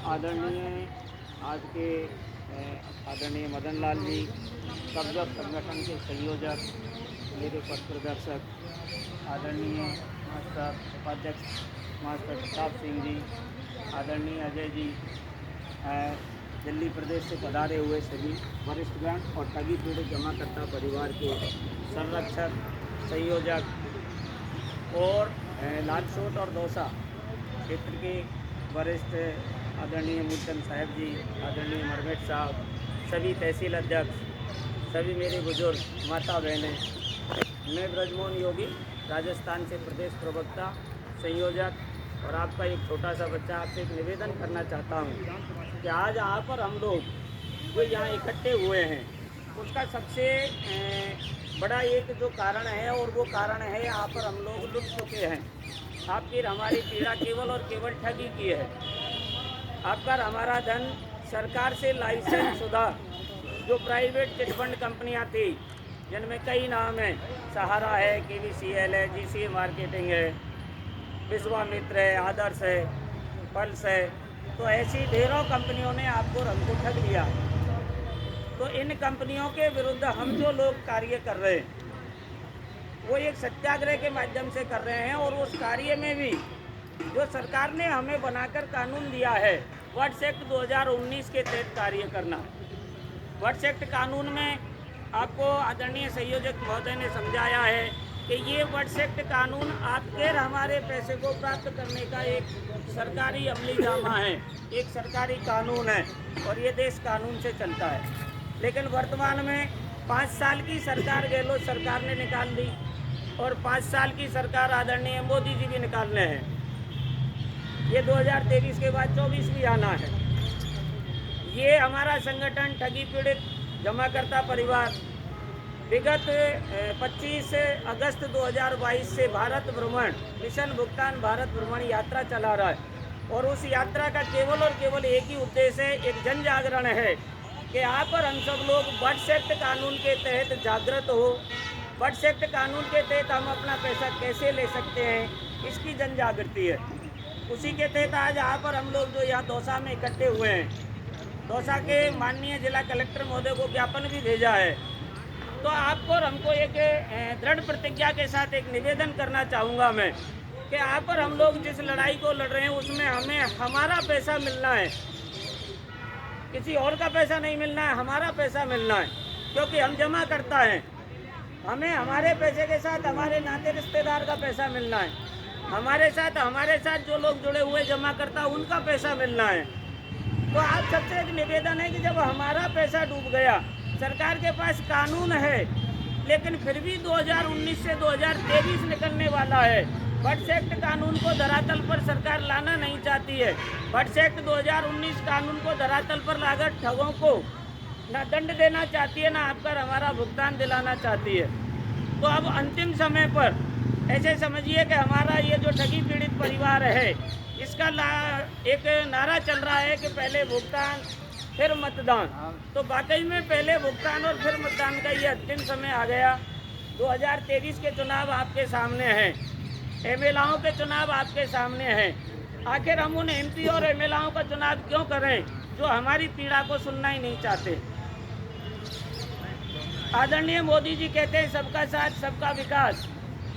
आदरणीय आज के आदरणीय मदन लाल जी कब्जा संगठन के संयोजक, मेरे पथ प्रदर्शक आदरणीय मास्टर उपाध्यक्ष मास्टर प्रताप सिंह जी, आदरणीय अजय जी, दिल्ली प्रदेश से पधारे हुए सभी वरिष्ठगण और ठगी पीड़ित जमाकर्ता परिवार के संरक्षक, संयोजक और लालसोट और दौसा क्षेत्र के वरिष्ठ आदरणीय मूलचंद साहब जी, आदरणीय मरमेट साहब, सभी तहसील अध्यक्ष, सभी मेरे बुजुर्ग माता बहनें, मैं ब्रजमोहन योगी राजस्थान से प्रदेश प्रवक्ता, संयोजक और आपका एक छोटा सा बच्चा आपसे एक निवेदन करना चाहता हूँ कि आज यहाँ पर हम लोग जो यहाँ इकट्ठे हुए हैं उसका सबसे बड़ा एक जो कारण है और वो कारण है यहाँ पर हम लोग लुट चुके हैं। आपकी हमारी पीड़ा केवल और केवल ठगी की है। आपका हमारा धन सरकार से लाइसेंस शुदा जो प्राइवेट चिटफंड कंपनियां थी जिनमें कई नाम हैं, सहारा है, KVCL है, GCA मार्केटिंग है, विश्वामित्र है, आदर्श है, पल्स है, तो ऐसी ढेरों कंपनियों ने आपको हमको ठग लिया। तो इन कंपनियों के विरुद्ध हम जो लोग कार्य कर रहे हैं वो एक सत्याग्रह के माध्यम से कर रहे हैं और उस कार्य में भी जो सरकार ने हमें बनाकर कानून दिया है वर्ड्स एक्ट 2019 के तहत कार्य करना। वर्ड्स एक्ट कानून में आपको आदरणीय संयोजक महोदय ने समझाया है कि ये वर्ड्स एक्ट कानून आपके हमारे पैसे को प्राप्त करने का एक सरकारी अमली जामा है, एक सरकारी कानून है और ये देश कानून से चलता है। लेकिन वर्तमान में 5 साल की सरकार गहलोत सरकार ने निकाल दी और 5 साल की सरकार आदरणीय मोदी जी भी निकालने हैं। ये 2023 के बाद 24 भी आना है। ये हमारा संगठन ठगी पीड़ित जमाकर्ता परिवार विगत 25 अगस्त 2022 से भारत भ्रमण मिशन भुगतान भारत भ्रमण यात्रा चला रहा है और उस यात्रा का केवल और केवल एक ही उद्देश्य है, एक जन जागरण है कि यहाँ पर हम सब लोग वर्ड्स एक्ट कानून के तहत जागृत हो। वर्ड्स एक्ट कानून के तहत हम अपना पैसा कैसे ले सकते हैं, इसकी जन जागृति है। उसी के तहत आज यहाँ पर हम लोग जो यहाँ दौसा में इकट्ठे हुए हैं, दौसा के माननीय जिला कलेक्टर महोदय को ज्ञापन भी भेजा है। तो आपको और हमको एक दृढ़ प्रतिज्ञा के साथ एक निवेदन करना चाहूँगा मैं कि यहाँ पर हम लोग जिस लड़ाई को लड़ रहे हैं उसमें हमें हमारा पैसा मिलना है, किसी और का पैसा नहीं मिलना है, हमारा पैसा मिलना है, क्योंकि हम जमा करता है। हमें हमारे पैसे के साथ हमारे नाते रिश्तेदार का पैसा मिलना है, हमारे साथ जो लोग जुड़े हुए जमा करता उनका पैसा मिलना है। तो आप सबसे एक निवेदन है कि जब हमारा पैसा डूब गया, सरकार के पास कानून है लेकिन फिर भी 2019 से 2023 निकलने वाला है। वर्ड्स एक्ट कानून को धरातल पर सरकार लाना नहीं चाहती है। वर्ड्स एक्ट 2019 कानून को धरातल पर लाकर ठगों को ना दंड देना चाहती है, ना आपका हमारा भुगतान दिलाना चाहती है। तो अब अंतिम समय पर ऐसे समझिए कि हमारा ये जो ठगी पीड़ित परिवार है इसका एक नारा चल रहा है कि पहले भुगतान फिर मतदान। तो वाकई में पहले भुगतान और फिर मतदान का ये अंतिम समय आ गया। 2023 के चुनाव आपके सामने हैं, MLAओं के चुनाव आपके सामने हैं। आखिर हम उन MP और MLAओं का चुनाव क्यों करें जो हमारी पीड़ा को सुनना ही नहीं चाहते। आदरणीय मोदी जी कहते हैं सबका साथ सबका विकास।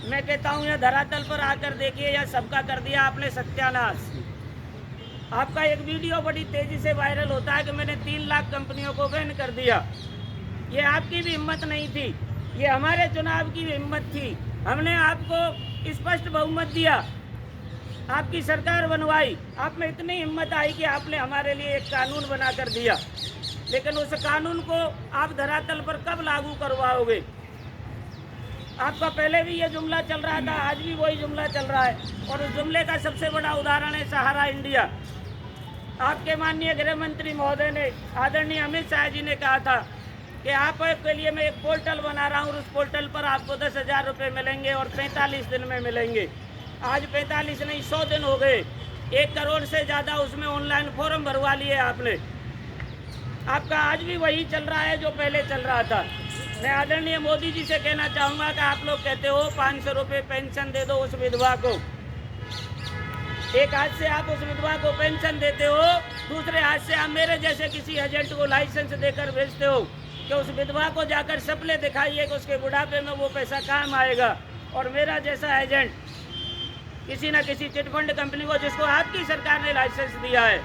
मैं कहता हूँ यह धरातल पर आकर देखिए, यह सबका कर दिया आपने सत्यानाश। आपका एक वीडियो बड़ी तेजी से वायरल होता है कि मैंने 3 लाख कंपनियों को बैन कर दिया। ये आपकी भी हिम्मत नहीं थी, ये हमारे चुनाव की भी हिम्मत थी। हमने आपको स्पष्ट बहुमत दिया, आपकी सरकार बनवाई, आप में इतनी हिम्मत आई कि आपने हमारे लिए एक कानून बना कर दिया। लेकिन उस कानून को आप धरातल पर कब लागू करवाओगे? आपका पहले भी ये जुमला चल रहा था, आज भी वही जुमला चल रहा है और उस जुमले का सबसे बड़ा उदाहरण है सहारा इंडिया। आपके माननीय गृह मंत्री महोदय ने, आदरणीय अमित शाह जी ने कहा था कि आपके लिए मैं एक पोर्टल बना रहा हूँ, उस पोर्टल पर आपको 10,000 रुपये मिलेंगे और 45 दिन में मिलेंगे। आज 45 नहीं 100 दिन हो गए, 1 करोड़ से ज़्यादा उसमें ऑनलाइन फॉर्म भरवा लिए आपने। आपका आज भी वही चल रहा है जो पहले चल रहा था। मैं आदरणीय मोदी जी से कहना चाहूँगा कि आप लोग कहते हो 500 रुपये पेंशन दे दो उस विधवा को। एक हाथ से आप उस विधवा को पेंशन देते हो, दूसरे हाथ से आप मेरे जैसे किसी एजेंट को लाइसेंस देकर भेजते हो कि उस विधवा को जाकर सपने दिखाइए कि उसके बुढ़ापे में वो पैसा काम आएगा। और मेरा जैसा एजेंट किसी न किसी चिटफंड कंपनी को, जिसको आपकी सरकार ने लाइसेंस दिया है,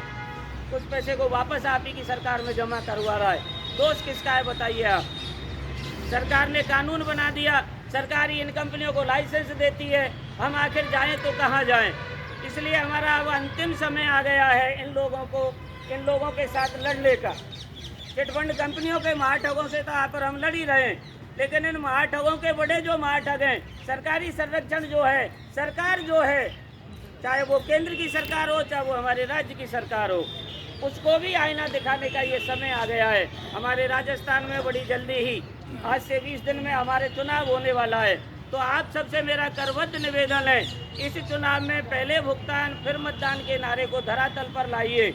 उस पैसे को वापस आप ही की सरकार में जमा करवा रहा है। दोष किसका है बताइए आप? सरकार ने कानून बना दिया, सरकार ही इन कंपनियों को लाइसेंस देती है, हम आखिर जाएं तो कहाँ जाएं? इसलिए हमारा अब अंतिम समय आ गया है इन लोगों के साथ लड़ने का। चिटफंड कंपनियों के महाठगों से तो आप और हम लड़ ही रहे हैं, लेकिन इन महाठगों के बड़े जो महाठग हैं, सरकारी संरक्षण जो है, सरकार जो है, चाहे वो केंद्र की सरकार हो चाहे वो हमारे राज्य की सरकार हो, उसको भी आईना दिखाने का ये समय आ गया है। हमारे राजस्थान में बड़ी जल्दी ही आज से 20 दिन में हमारे चुनाव होने वाला है। तो आप सबसे मेरा करबद्ध निवेदन है, इस चुनाव में पहले भुगतान फिर मतदान के नारे को धरातल पर लाइए।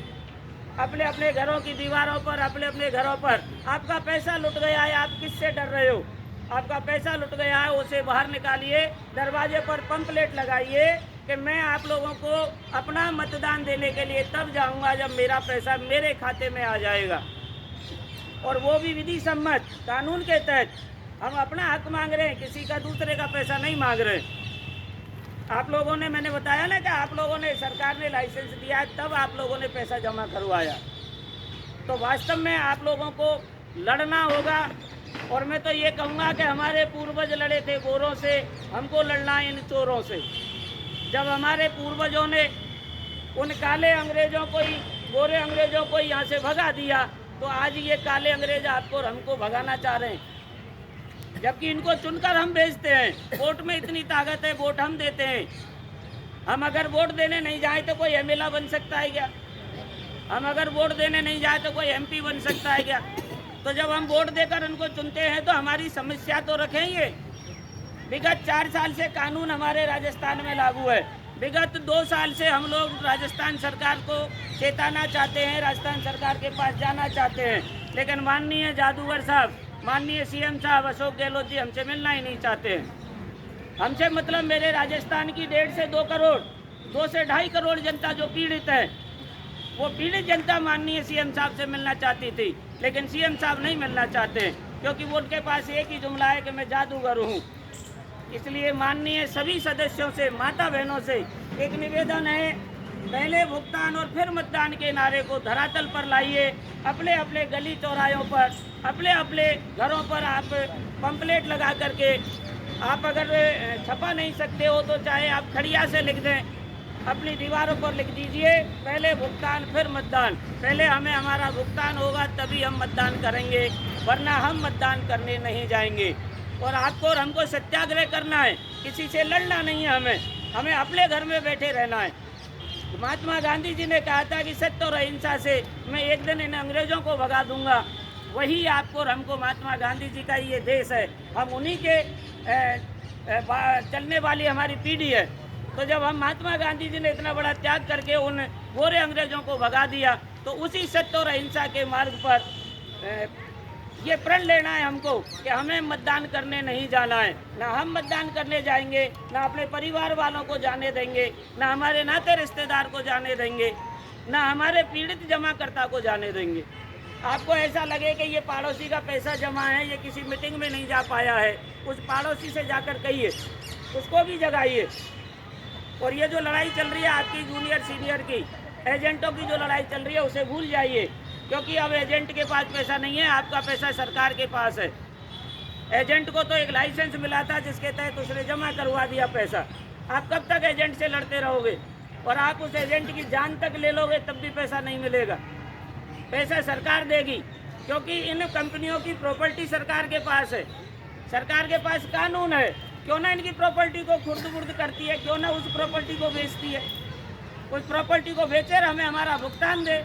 अपने अपने घरों की दीवारों पर, अपने अपने घरों पर आपका पैसा लुट गया है, आप किससे डर रहे हो? आपका पैसा लुट गया है, उसे बाहर निकालिए, दरवाजे पर पंपलेट लगाइए कि मैं आप लोगों को अपना मतदान देने के लिए तब जाऊंगा जब मेरा पैसा मेरे खाते में आ जाएगा, और वो भी विधि सम्मत कानून के तहत। हम अपना हक मांग रहे हैं, किसी का दूसरे का पैसा नहीं मांग रहे। आप लोगों ने, मैंने बताया ना कि आप लोगों ने, सरकार ने लाइसेंस दिया है तब आप लोगों ने पैसा जमा करवाया। तो वास्तव में आप लोगों को लड़ना होगा। और मैं तो ये कहूँगा कि हमारे पूर्वज लड़े थे गोरों से, हमको लड़ना है इन चोरों से। जब हमारे पूर्वजों ने उन काले अंग्रेजों को ही, गोरे अंग्रेजों को यहाँ से भगा दिया, तो आज ये काले अंग्रेज आपको और हमको भगाना चाह रहे हैं, जबकि इनको चुनकर हम भेजते हैं। वोट में इतनी ताकत है, वोट हम देते हैं। हम अगर वोट देने नहीं जाए तो कोई एमएलए बन सकता है क्या? हम अगर वोट देने नहीं जाए तो कोई एमपी बन सकता है क्या? तो जब हम वोट देकर उनको चुनते हैं तो हमारी समस्या तो रखेंगे। विगत 4 साल से कानून हमारे राजस्थान में लागू है। विगत 2 साल से हम लोग राजस्थान सरकार को चेताना चाहते हैं, राजस्थान सरकार के पास जाना चाहते हैं, लेकिन माननीय जादूगर साहब, माननीय सीएम साहब अशोक गहलोत जी हमसे मिलना ही नहीं चाहते हैं। हमसे मतलब मेरे राजस्थान की 1.5 से 2 करोड़, 2 से 2.5 करोड़ जनता जो पीड़ित है, वो पीड़ित जनता माननीय सीएम साहब से मिलना चाहती थी, लेकिन सीएम साहब नहीं मिलना चाहते हैं, क्योंकि वो उनके पास एक ही जुमला है कि मैं जादूगर हूँ। इसलिए माननीय सभी सदस्यों से, माता बहनों से एक निवेदन है, पहले भुगतान और फिर मतदान के नारे को धरातल पर लाइए। अपने अपने गली चौराहों पर, अपने अपने घरों पर आप पंपलेट लगा करके, आप अगर छपा नहीं सकते हो तो चाहे आप खड़िया से लिख दें, अपनी दीवारों पर लिख दीजिए, पहले भुगतान फिर मतदान। पहले हमें हमारा भुगतान होगा तभी हम मतदान करेंगे, वरना हम मतदान करने नहीं जाएंगे। और आपको और हमको सत्याग्रह करना है, किसी से लड़ना नहीं है, हमें अपने घर में बैठे रहना है। महात्मा गांधी जी ने कहा था कि सत्य और अहिंसा से मैं एक दिन इन अंग्रेजों को भगा दूंगा। वही आपको और हमको, महात्मा गांधी जी का ये देश है, हम उन्हीं के चलने वाली हमारी पीढ़ी है। तो जब हम, महात्मा गांधी जी ने इतना बड़ा त्याग करके उन गोरे अंग्रेजों को भगा दिया, तो उसी सत्य और अहिंसा के मार्ग पर ये प्रण लेना है हमको कि हमें मतदान करने नहीं जाना है। ना हम मतदान करने जाएंगे, ना अपने परिवार वालों को जाने देंगे, ना हमारे नाते रिश्तेदार को जाने देंगे, ना हमारे पीड़ित जमाकर्ता को जाने देंगे। आपको ऐसा लगे कि ये पड़ोसी का पैसा जमा है, ये किसी मीटिंग में नहीं जा पाया है, उस पड़ोसी से जाकर कहिए, उसको भी जगाइए। और ये जो लड़ाई चल रही है आपकी जूनियर सीनियर की, एजेंटों की जो लड़ाई चल रही है, उसे भूल जाइए, क्योंकि अब एजेंट के पास पैसा नहीं है, आपका पैसा सरकार के पास है। एजेंट को तो एक लाइसेंस मिला था जिसके तहत उसने जमा करवा दिया पैसा। आप कब तक एजेंट से लड़ते रहोगे? और आप उस एजेंट की जान तक ले लोगे तब भी पैसा नहीं मिलेगा। पैसा सरकार देगी, क्योंकि इन कंपनियों की प्रॉपर्टी सरकार के पास है, सरकार के पास कानून है। क्यों ना इनकी प्रॉपर्टी को खुर्द-बुर्द करती है, क्यों ना उस प्रॉपर्टी को बेचती है, उस प्रॉपर्टी को बेचे और हमें हमारा भुगतान दे।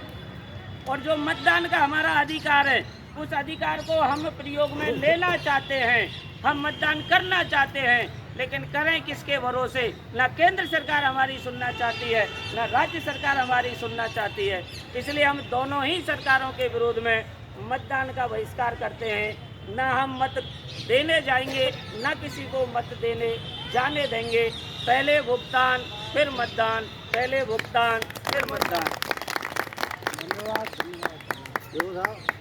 और जो मतदान का हमारा अधिकार है, उस अधिकार को हम प्रयोग में लेना चाहते हैं, हम मतदान करना चाहते हैं, लेकिन करें किसके भरोसे। ना केंद्र सरकार हमारी सुनना चाहती है, ना राज्य सरकार हमारी सुनना चाहती है। इसलिए हम दोनों ही सरकारों के विरोध में मतदान का बहिष्कार करते हैं। ना हम मत देने जाएंगे, ना किसी को मत देने जाने देंगे। पहले भुगतान फिर मतदान, पहले भुगतान फिर मतदान। धन्यवाद।